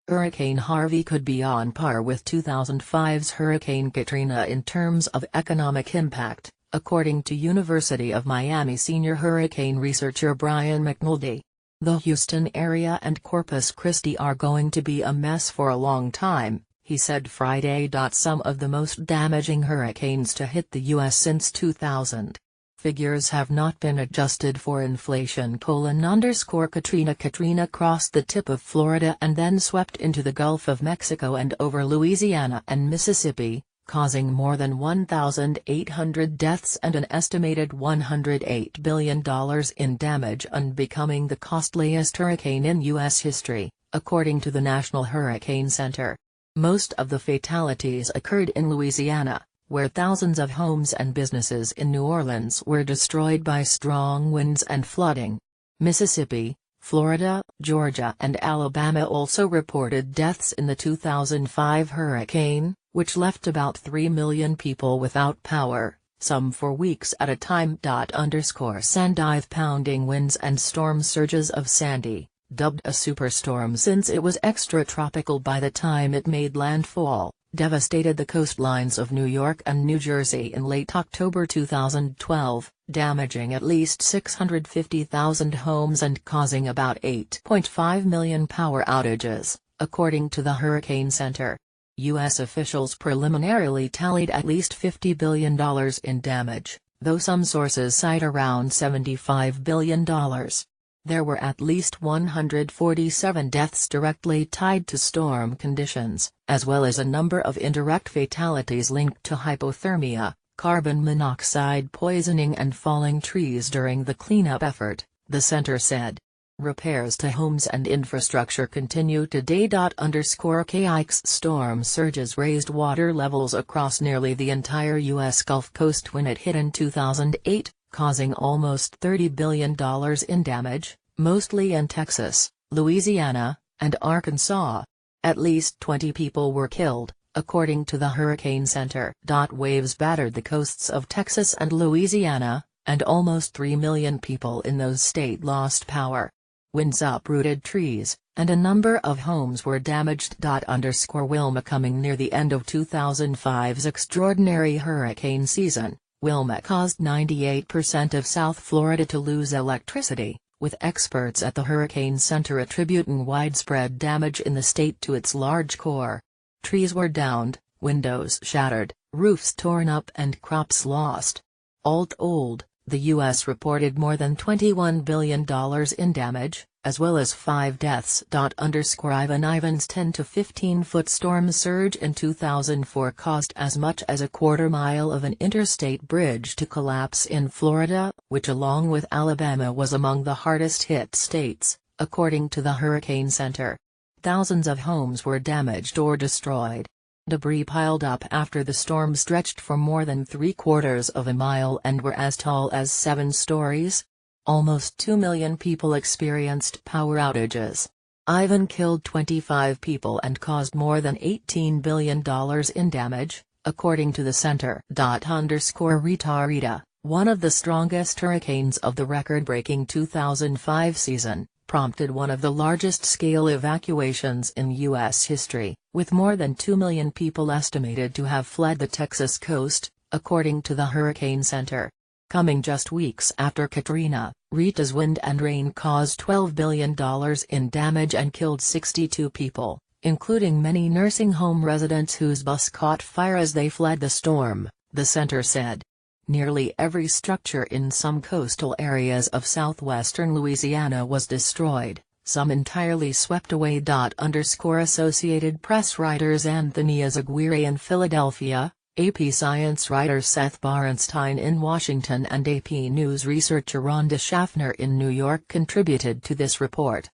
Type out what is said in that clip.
Hurricane Harvey could be on par with 2005's Hurricane Katrina in terms of economic impact, according to University of Miami senior hurricane researcher Brian McNulty. The Houston area and Corpus Christi are going to be a mess for a long time, he said Friday. Some of the most damaging hurricanes to hit the U.S. since 2000. Figures have not been adjusted for inflation. Katrina crossed the tip of Florida and then swept into the Gulf of Mexico and over Louisiana and Mississippi, causing more than 1,800 deaths and an estimated $108 billion in damage and becoming the costliest hurricane in U.S. history, according to the National Hurricane Center. Most of the fatalities occurred in Louisiana, where thousands of homes and businesses in New Orleans were destroyed by strong winds and flooding. Mississippi, Florida, Georgia and Alabama also reported deaths in the 2005 hurricane, which left about 3 million people without power, some for weeks at a time. Pounding winds and storm surges of Sandy, dubbed a superstorm since it was extratropical by the time it made landfall, devastated the coastlines of New York and New Jersey in late October 2012, damaging at least 650,000 homes and causing about 8.5 million power outages, according to the Hurricane Center. U.S. officials preliminarily tallied at least $50 billion in damage, though some sources cite around $75 billion. There were at least 147 deaths directly tied to storm conditions, as well as a number of indirect fatalities linked to hypothermia, carbon monoxide poisoning and falling trees during the cleanup effort, the center said. Repairs to homes and infrastructure continue today. Kike's storm surges raised water levels across nearly the entire U.S. Gulf Coast when it hit in 2008, causing almost $30 billion in damage, mostly in Texas, Louisiana, and Arkansas. At least 20 people were killed, according to the Hurricane Center. Waves battered the coasts of Texas and Louisiana, and almost 3 million people in those states lost power. Winds uprooted trees, and a number of homes were damaged. Wilma coming near the end of 2005's extraordinary hurricane season, Wilma caused 98% of South Florida to lose electricity, with experts at the Hurricane Center attributing widespread damage in the state to its large core. Trees were downed, windows shattered, roofs torn up and crops lost. All told, the U.S. reported more than $21 billion in damage, as well as 5 deaths. Ivan's 10 to 15-foot storm surge in 2004 caused as much as a quarter-mile of an interstate bridge to collapse in Florida, which along with Alabama was among the hardest-hit states, according to the Hurricane Center. Thousands of homes were damaged or destroyed. Debris piled up after the storm stretched for more than 3/4 of a mile and were as tall as 7 stories. Almost 2 million people experienced power outages. Ivan killed 25 people and caused more than $18 billion in damage, according to the center. Rita, one of the strongest hurricanes of the record-breaking 2005 season, prompted one of the largest-scale evacuations in U.S. history, with more than 2 million people estimated to have fled the Texas coast, according to the Hurricane Center. Coming just weeks after Katrina, Rita's wind and rain caused $12 billion in damage and killed 62 people, including many nursing home residents whose bus caught fire as they fled the storm, the center said. Nearly every structure in some coastal areas of southwestern Louisiana was destroyed, some entirely swept away. Associated Press writers Anthony Azaguirre in Philadelphia, AP Science writer Seth Barenstein in Washington and AP News researcher Rhonda Schaffner in New York contributed to this report.